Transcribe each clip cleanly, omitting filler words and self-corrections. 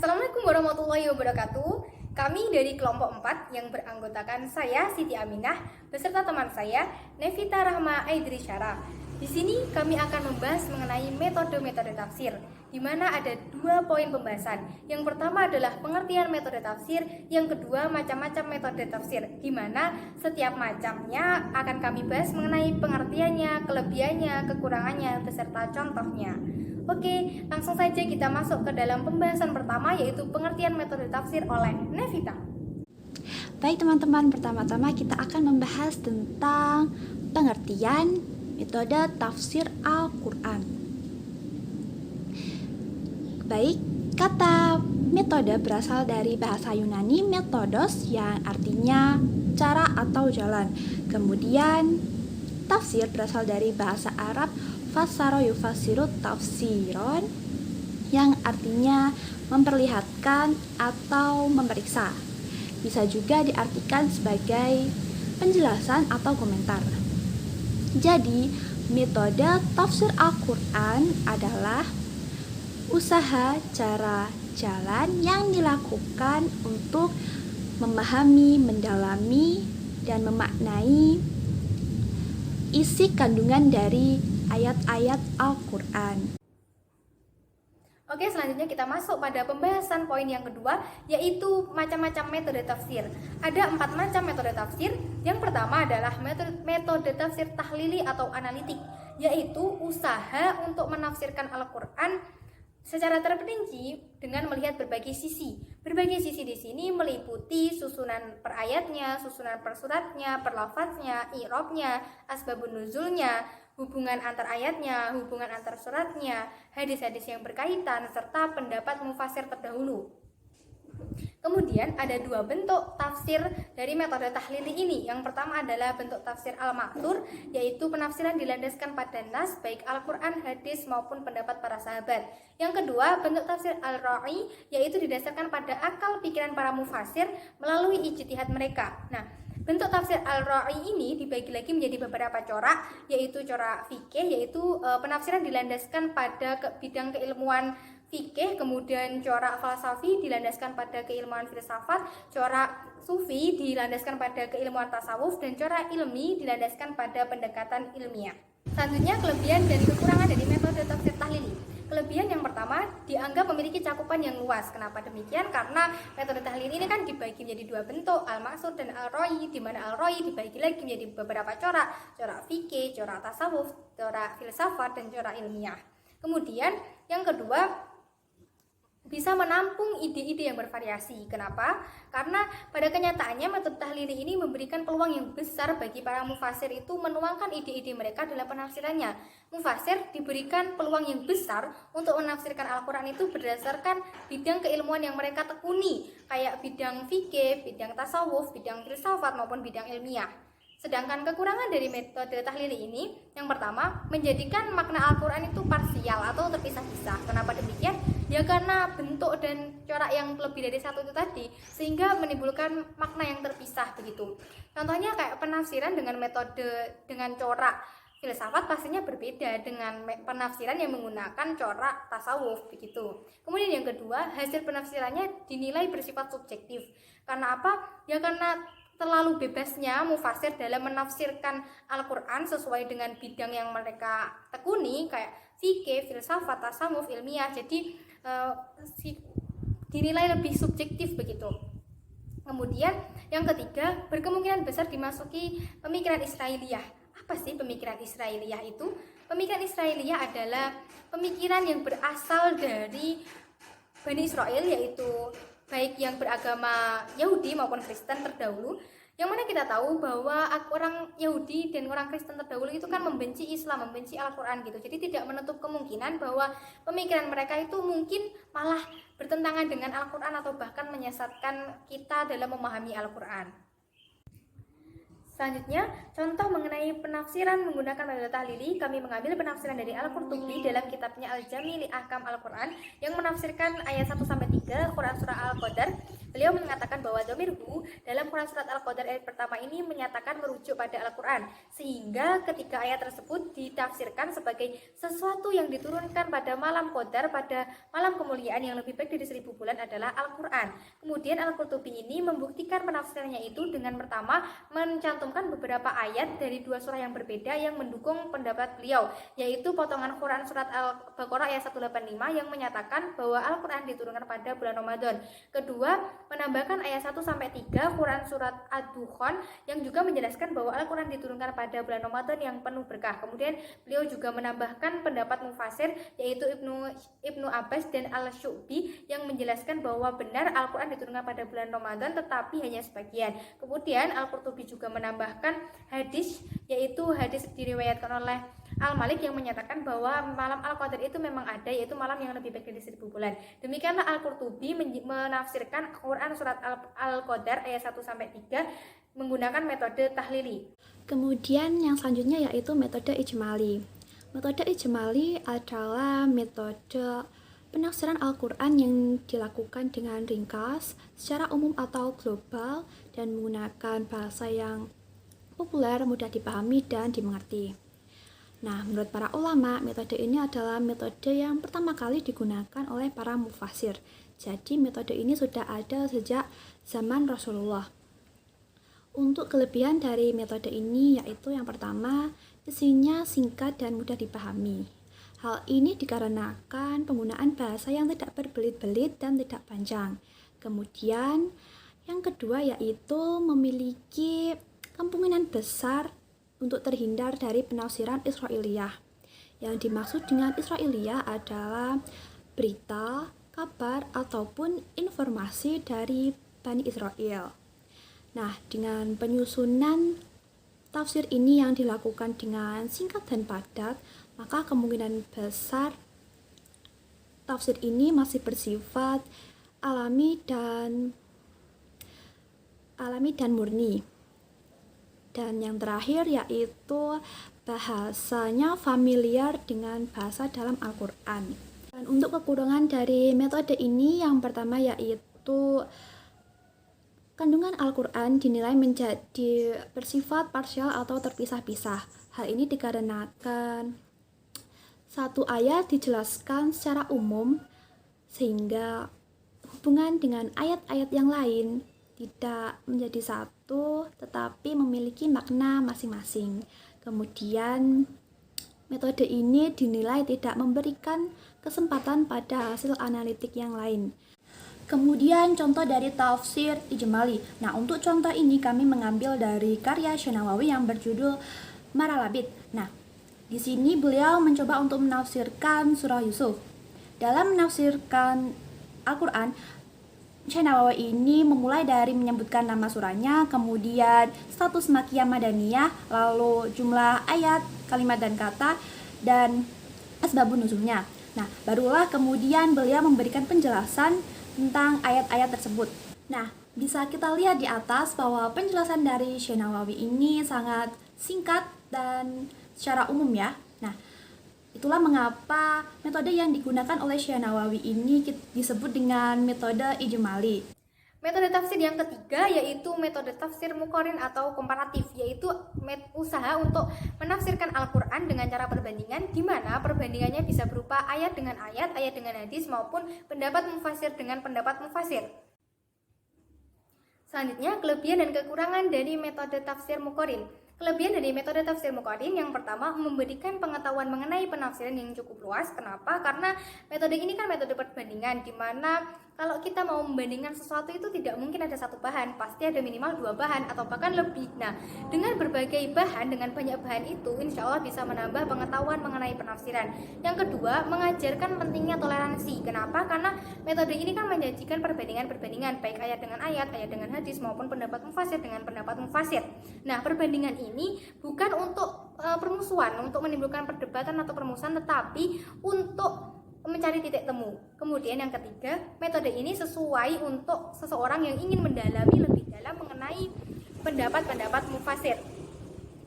Assalamualaikum warahmatullahi wabarakatuh. Kami dari kelompok 4 yang beranggotakan saya Siti Aminah beserta teman saya Nevita Rahma Aidrisyara. Di sini kami akan membahas mengenai metode-metode tafsir, di mana ada 2 poin pembahasan. Yang pertama adalah pengertian metode tafsir, yang kedua macam-macam metode tafsir, di mana setiap macamnya akan kami bahas mengenai pengertiannya, kelebihannya, kekurangannya, beserta contohnya. Oke, langsung saja kita masuk ke dalam pembahasan pertama, yaitu pengertian metode tafsir oleh Nevita. Baik teman-teman, pertama-tama kita akan membahas tentang pengertian metode tafsir Al-Quran. Baik, kata metode berasal dari bahasa Yunani metodos yang artinya cara atau jalan. Kemudian tafsir berasal dari bahasa Arab fassara yufassiru tafsiron yang artinya memperlihatkan atau memeriksa. Bisa juga diartikan sebagai penjelasan atau komentar. Jadi, metode tafsir Al-Quran adalah usaha cara jalan yang dilakukan untuk memahami, mendalami, dan memaknai isi kandungan dari ayat-ayat Al-Quran. Oke, selanjutnya kita masuk pada pembahasan poin yang kedua, yaitu macam-macam metode tafsir. Ada 4 macam metode tafsir. Yang pertama adalah metode tafsir tahlili atau analitik, yaitu usaha untuk menafsirkan Al-Quran secara terperinci dengan melihat berbagai sisi. Berbagai sisi di sini meliputi susunan per ayatnya, susunan per suratnya, per lafaznya, i'rabnya, asbabun nuzulnya, hubungan antar ayatnya, hubungan antar suratnya, hadis-hadis yang berkaitan, serta pendapat mufasir terdahulu. Kemudian ada 2 bentuk tafsir dari metode tahlili ini. Yang pertama adalah bentuk tafsir al-ma'thur, yaitu penafsiran dilandaskan pada nas, baik Al-Quran, hadis, maupun pendapat para sahabat. Yang kedua, bentuk tafsir al-ra'i, yaitu didasarkan pada akal pikiran para mufasir melalui ijtihad mereka. Nah, bentuk tafsir al-ra'i ini dibagi lagi menjadi beberapa corak, yaitu corak fikih, yaitu penafsiran dilandaskan pada bidang keilmuan fikih, kemudian corak falsafi dilandaskan pada keilmuan filsafat, corak sufi dilandaskan pada keilmuan tasawuf, dan corak ilmi dilandaskan pada pendekatan ilmiah. Selanjutnya, kelebihan dan kekurangan dari metode tafsir tahlili. Kelebihan yang pertama, dianggap memiliki cakupan yang luas. Kenapa demikian? Karena metode tahlili ini kan dibagi menjadi 2 bentuk, al-maqsud dan al-ra'i, di mana al-ra'i dibagi lagi menjadi beberapa corak, corak fikih, corak tasawuf, corak filsafat, dan corak ilmiah. Kemudian yang kedua, bisa menampung ide-ide yang bervariasi. Kenapa? Karena pada kenyataannya metode tahlili ini memberikan peluang yang besar bagi para mufasir itu menuangkan ide-ide mereka dalam penafsirannya. Mufasir diberikan peluang yang besar untuk menafsirkan Al-Quran itu berdasarkan bidang keilmuan yang mereka tekuni, kayak bidang fikih, bidang tasawuf, bidang filsafat, maupun bidang ilmiah. Sedangkan kekurangan dari metode tahlili ini, yang pertama, menjadikan makna Al-Quran itu parsial atau terpisah-pisah. Kenapa demikian? Ya karena bentuk dan corak yang lebih dari satu itu tadi, sehingga menimbulkan makna yang terpisah begitu. Contohnya kayak penafsiran dengan metode dengan corak filsafat pastinya berbeda dengan penafsiran yang menggunakan corak tasawuf begitu. Kemudian yang kedua, hasil penafsirannya dinilai bersifat subjektif. Karena apa? Ya karena terlalu bebasnya mufasir dalam menafsirkan Al-Quran sesuai dengan bidang yang mereka tekuni, kayak fikih, filsafat, tasawuf, ilmiah. Jadi dinilai lebih subjektif begitu. Kemudian yang ketiga, berkemungkinan besar dimasuki pemikiran Israiliyah. Apa sih pemikiran Israiliyah itu? Pemikiran Israiliyah adalah pemikiran yang berasal dari Bani Israel, yaitu baik yang beragama Yahudi maupun Kristen terdahulu, yang mana kita tahu bahwa orang Yahudi dan orang Kristen terdahulu itu kan membenci Islam, membenci Al-Quran gitu. Jadi tidak menutup kemungkinan bahwa pemikiran mereka itu mungkin malah bertentangan dengan Al-Quran atau bahkan menyesatkan kita dalam memahami Al-Quran. Selanjutnya, contoh mengenai penafsiran menggunakan metode tahlili, kami mengambil penafsiran dari Al-Qurtubi dalam kitabnya Al-Jami li Ahkam Al-Quran yang menafsirkan ayat 1-3 Quran surah Al-Qadar. beliau mengatakan bahwa dhamir hu dalam Quran surat Al-Qadar ayat pertama ini menyatakan merujuk pada Al-Quran, sehingga ketika ayat tersebut ditafsirkan sebagai sesuatu yang diturunkan pada malam Qadar, pada malam kemuliaan yang lebih baik dari 1000 bulan adalah Al-Quran. Kemudian Al-Qurtubi ini membuktikan penafsirannya itu dengan pertama mencantumkan beberapa ayat dari dua surah yang berbeda yang mendukung pendapat beliau, yaitu potongan Quran surat Al-Baqarah ayat 185 yang menyatakan bahwa Al-Quran diturunkan pada bulan Ramadan. Kedua, menambahkan ayat 1-3 Quran surat Ad-Dukhan yang juga menjelaskan bahwa Al-Quran diturunkan pada bulan Ramadan yang penuh berkah. Kemudian beliau juga menambahkan pendapat mufasir yaitu Ibnu Abbas dan Al-Syu'bi yang menjelaskan bahwa benar Al-Quran diturunkan pada bulan Ramadan tetapi hanya sebagian. Kemudian Al-Qurtubi juga menambahkan hadis, yaitu hadis diriwayatkan oleh Al-Malik yang menyatakan bahwa malam Al-Qadar itu memang ada, yaitu malam yang lebih baik dari 1000 bulan. Demikianlah Al-Qurtubi menafsirkan Quran surat Al-Qadar ayat 1-3 menggunakan metode tahlili. Kemudian yang selanjutnya yaitu metode ijmali. Metode ijmali adalah metode penafsiran Al-Quran yang dilakukan dengan ringkas, secara umum atau global, dan menggunakan bahasa yang populer, mudah dipahami, dan dimengerti. Nah, menurut para ulama, metode ini adalah metode yang pertama kali digunakan oleh para mufasir. Jadi, metode ini sudah ada sejak zaman Rasulullah. Untuk kelebihan dari metode ini yaitu yang pertama, isinya singkat dan mudah dipahami. Hal ini dikarenakan penggunaan bahasa yang tidak berbelit-belit dan tidak panjang. Kemudian, yang kedua yaitu memiliki kemungkinan besar untuk terhindar dari penafsiran Israiliyah. Yang dimaksud dengan Israiliyah adalah berita, kabar, ataupun informasi dari Bani Israel. Nah, dengan penyusunan tafsir ini yang dilakukan dengan singkat dan padat, maka kemungkinan besar tafsir ini masih bersifat alami dan murni. Dan yang terakhir yaitu bahasanya familiar dengan bahasa dalam Al-Quran. Dan untuk kekurangan dari metode ini yang pertama yaitu kandungan Al-Quran dinilai menjadi bersifat parsial atau terpisah-pisah. Hal ini dikarenakan satu ayat dijelaskan secara umum sehingga hubungan dengan ayat-ayat yang lain tidak menjadi satu tetapi memiliki makna masing-masing. Kemudian metode ini dinilai tidak memberikan kesempatan pada hasil analitik yang lain. Kemudian contoh dari tafsir ijmali. Nah, untuk contoh ini kami mengambil dari karya Syekh yang berjudul Maralabit. Nah, di sini beliau mencoba untuk menafsirkan surah Yusuf. Dalam menafsirkan Al-Quran, Syekh ini memulai dari menyebutkan nama surahnya, kemudian status makiyah madaniyah, lalu jumlah ayat, kalimat dan kata, dan asbabun nuzulnya. Nah, barulah kemudian beliau memberikan penjelasan tentang ayat-ayat tersebut. Nah, bisa kita lihat di atas bahwa penjelasan dari Syekh ini sangat singkat dan secara umum ya. Nah, itulah mengapa metode yang digunakan oleh Syekh ini disebut dengan metode ijmali. Metode tafsir yang ketiga yaitu metode tafsir muqarin atau komparatif, yaitu usaha untuk menafsirkan Al-Quran dengan cara perbandingan, di mana perbandingannya bisa berupa ayat dengan ayat, ayat dengan hadis, maupun pendapat mufasir dengan pendapat mufasir. Selanjutnya, kelebihan dan kekurangan dari metode tafsir muqarin. Kelebihan dari metode tafsir muqarin yang pertama, memberikan pengetahuan mengenai penafsiran yang cukup luas. Kenapa? Karena metode ini kan metode perbandingan, di mana kalau kita mau membandingkan sesuatu itu tidak mungkin ada satu bahan, pasti ada minimal 2 bahan atau bahkan lebih. Nah, dengan berbagai bahan, dengan banyak bahan itu, insya Allah bisa menambah pengetahuan mengenai penafsiran. Yang kedua, mengajarkan pentingnya toleransi. Kenapa? Karena metode ini kan menyajikan perbandingan-perbandingan, baik ayat dengan ayat dengan hadis, maupun pendapat mufasir dengan pendapat mufasir. Nah, perbandingan ini bukan untuk permusuhan, untuk menimbulkan perdebatan atau permusuhan, tetapi untuk mencari titik temu. Kemudian yang ketiga, metode ini sesuai untuk seseorang yang ingin mendalami lebih dalam mengenai pendapat-pendapat mufasir.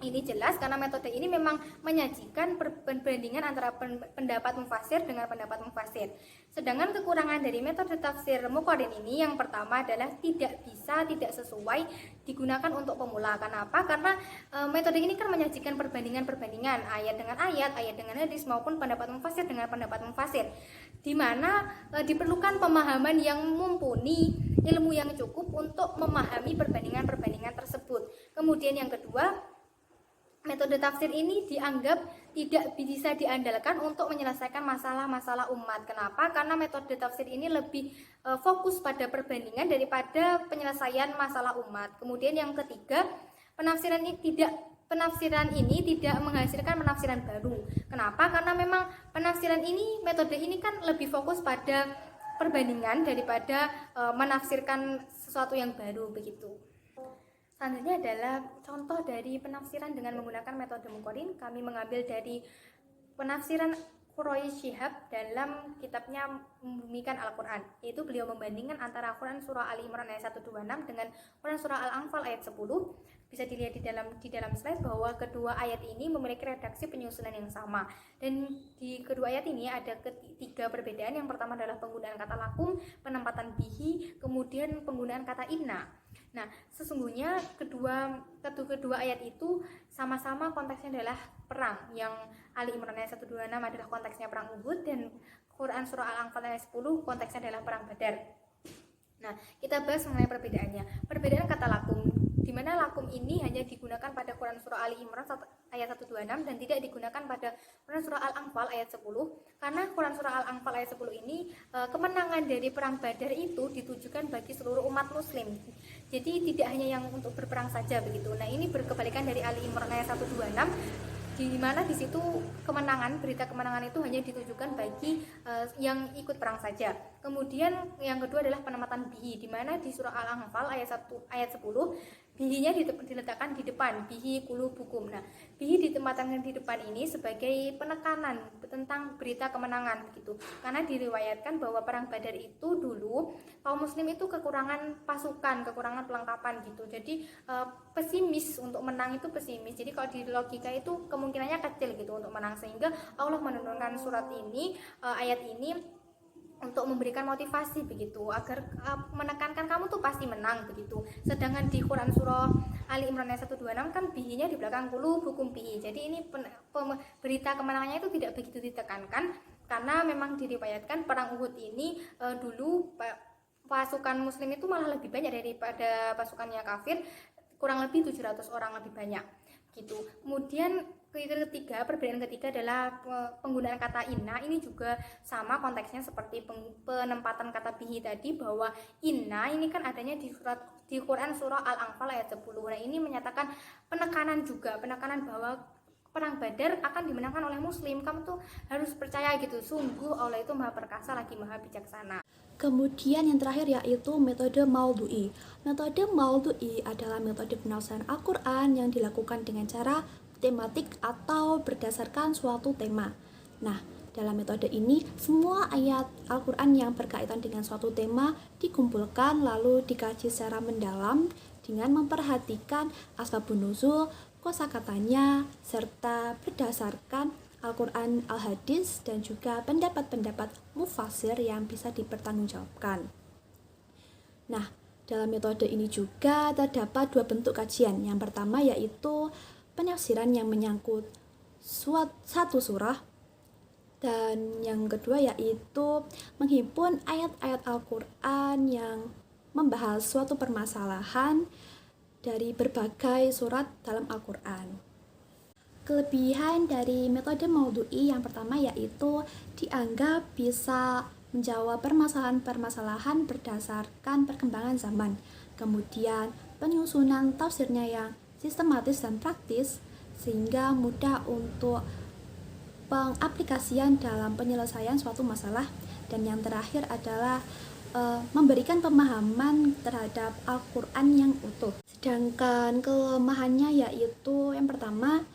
Ini jelas karena metode ini memang menyajikan perbandingan antara pendapat mufasir dengan pendapat mufasir. Sedangkan kekurangan dari metode tafsir Muqarrin ini yang pertama adalah tidak sesuai digunakan untuk pemula. Kenapa? Karena metode ini kan menyajikan perbandingan ayat dengan ayat dengan hadis maupun pendapat mufasir dengan pendapat mufasir, di mana diperlukan pemahaman yang mumpuni, ilmu yang cukup untuk memahami perbandingan tersebut. Kemudian yang kedua, metode tafsir ini dianggap tidak bisa diandalkan untuk menyelesaikan masalah-masalah umat. Kenapa? Karena metode tafsir ini lebih fokus pada perbandingan daripada penyelesaian masalah umat. Kemudian yang ketiga, penafsiran ini tidak menghasilkan penafsiran baru. Kenapa? Karena memang metode ini kan lebih fokus pada perbandingan daripada menafsirkan sesuatu yang baru begitu. Selanjutnya adalah contoh dari penafsiran dengan menggunakan metode Muqarrin. Kami mengambil dari penafsiran Quraish Shihab dalam kitabnya Membumikan Al-Quran, yaitu beliau membandingkan antara Quran surah Ali Imran ayat 126 dengan Quran surah Al-Anfal ayat 10. Bisa dilihat di dalam slide bahwa kedua ayat ini memiliki redaksi penyusunan yang sama, dan di kedua ayat ini ada ketiga perbedaan. Yang pertama adalah penggunaan kata lakum, penempatan bihi, kemudian penggunaan kata inna. Nah, sesungguhnya kedua ayat itu sama-sama konteksnya adalah perang. Yang Ali Imran ayat 126 adalah konteksnya perang Uhud, dan Quran surah Al-Anfal ayat 10 konteksnya adalah perang Badar. Nah, kita bahas mengenai perbedaannya. Perbedaan kata lakum, di mana lakum ini hanya digunakan pada Quran surah Ali Imran ayat 126 dan tidak digunakan pada Quran surah Al-Anfal ayat 10, karena Quran surah Al-Anfal ayat 10 ini kemenangan dari perang Badar itu ditujukan bagi seluruh umat muslim. Jadi tidak hanya yang untuk berperang saja begitu. Nah, ini berkebalikan dari Ali Imran ayat 126, di mana di situ berita kemenangan itu hanya ditujukan bagi yang ikut perang saja. Kemudian yang kedua adalah penempatan bihi, di mana di surah Al-Anfal ayat 10 bihinya diletakkan di depan, bihi qulubukum. Nah, bihi ditempatkan di depan ini sebagai penekanan tentang berita kemenangan begitu. Karena diriwayatkan bahwa perang Badar itu dulu kaum muslim itu kekurangan pasukan, kekurangan perlengkapan gitu. Jadi pesimis untuk menang itu pesimis. Jadi kalau di logika itu kemungkinannya kecil gitu untuk menang, sehingga Allah menurunkan surat ini, ayat ini untuk memberikan motivasi begitu, agar menekankan kamu tuh pasti menang begitu. Sedangkan di Quran surah Ali Imran ayat 126 kan bihinya di belakang qulubukum bihi. Jadi ini berita kemenangannya itu tidak begitu ditekankan, karena memang diriwayatkan perang Uhud ini dulu pasukan muslim itu malah lebih banyak daripada pasukannya kafir, kurang lebih 700 orang lebih banyak gitu. Kemudian perbedaan ketiga adalah penggunaan kata inna. Ini juga sama konteksnya seperti penempatan kata bihi tadi, bahwa inna ini kan adanya di Quran surah Al-Anfal ayat 10. Nah, ini menyatakan penekanan bahwa perang Badar akan dimenangkan oleh muslim. Kamu tuh harus percaya gitu, sungguh Allah itu maha perkasa lagi maha bijaksana. Kemudian yang terakhir yaitu metode maudhu'i. Metode maudhu'i adalah metode penafsiran Al-Quran yang dilakukan dengan cara tematik atau berdasarkan suatu tema. Nah, dalam metode ini, semua ayat Al-Quran yang berkaitan dengan suatu tema dikumpulkan lalu dikaji secara mendalam dengan memperhatikan asbabun nuzul, kosakatanya, serta berdasarkan Al-Quran, Al-Hadis, dan juga pendapat-pendapat mufasir yang bisa dipertanggungjawabkan. Nah, dalam metode ini juga terdapat dua bentuk kajian. Yang pertama yaitu penafsiran yang menyangkut satu surah, dan yang kedua yaitu menghimpun ayat-ayat Al-Quran yang membahas suatu permasalahan dari berbagai surat dalam Al-Quran. Kelebihan dari metode maudhu'i yang pertama yaitu dianggap bisa menjawab permasalahan-permasalahan berdasarkan perkembangan zaman. Kemudian penyusunan tafsirnya yang sistematis dan praktis sehingga mudah untuk pengaplikasian dalam penyelesaian suatu masalah. Dan yang terakhir adalah memberikan pemahaman terhadap Al-Quran yang utuh. Sedangkan kelemahannya yaitu yang pertama,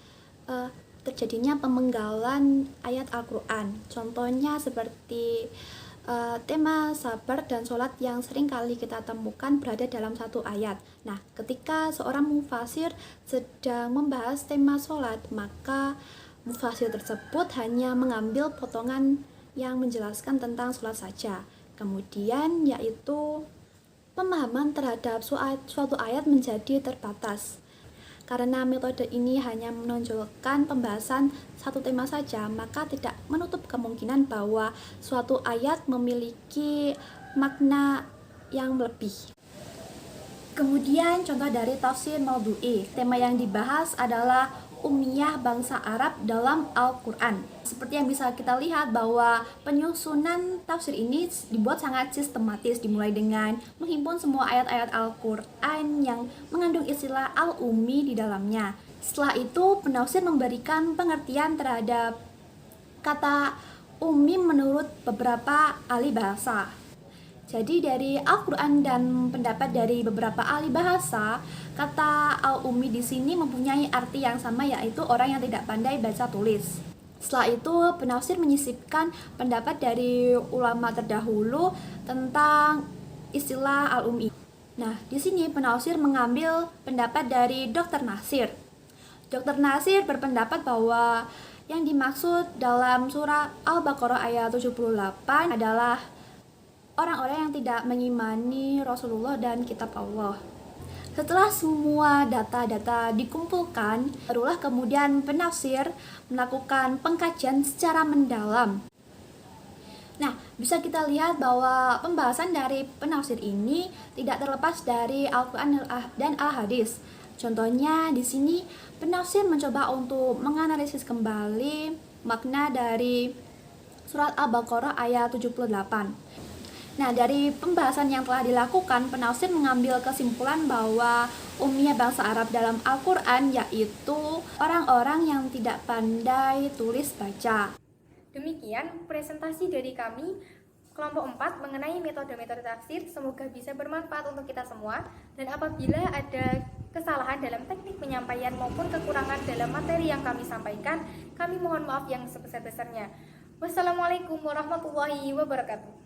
terjadinya pemenggalan ayat Al-Quran. Contohnya seperti tema sabar dan sholat yang sering kali kita temukan berada dalam satu ayat. Nah, ketika seorang mufasir sedang membahas tema sholat, maka mufasir tersebut hanya mengambil potongan yang menjelaskan tentang sholat saja. Kemudian yaitu pemahaman terhadap suatu ayat menjadi terbatas. Karena metode ini hanya menonjolkan pembahasan satu tema saja, maka tidak menutup kemungkinan bahwa suatu ayat memiliki makna yang lebih. Kemudian contoh dari tafsir maudhu'i. Tema yang dibahas adalah ummiyah bangsa Arab dalam Al-Quran. Seperti yang bisa kita lihat bahwa penyusunan tafsir ini dibuat sangat sistematis, dimulai dengan menghimpun semua ayat-ayat Al-Quran yang mengandung istilah al-ummi di dalamnya. Setelah itu, penafsir memberikan pengertian terhadap kata ummi menurut beberapa ahli bahasa. Jadi dari Al-Quran dan pendapat dari beberapa ahli bahasa, kata al-ummi di sini mempunyai arti yang sama, yaitu orang yang tidak pandai baca tulis. Setelah itu, penafsir menyisipkan pendapat dari ulama terdahulu tentang istilah al-ummi. Nah, di sini penafsir mengambil pendapat dari Dr. Nasir. Dr. Nasir berpendapat bahwa yang dimaksud dalam surah Al-Baqarah ayat 78 adalah orang-orang yang tidak mengimani Rasulullah dan kitab Allah. Setelah semua data-data dikumpulkan, barulah kemudian penafsir melakukan pengkajian secara mendalam. Nah, bisa kita lihat bahwa pembahasan dari penafsir ini tidak terlepas dari Al-Quran dan Al-Hadis. Contohnya di sini penafsir mencoba untuk menganalisis kembali makna dari surat Al-Baqarah ayat 78. Nah, dari pembahasan yang telah dilakukan, penafsir mengambil kesimpulan bahwa ummiyah bangsa Arab dalam Al-Quran yaitu orang-orang yang tidak pandai tulis baca. Demikian presentasi dari kami kelompok 4 mengenai metode-metode tafsir. Semoga bisa bermanfaat untuk kita semua, dan apabila ada kesalahan dalam teknik penyampaian maupun kekurangan dalam materi yang kami sampaikan, kami mohon maaf yang sebesar-besarnya. Wassalamualaikum warahmatullahi wabarakatuh.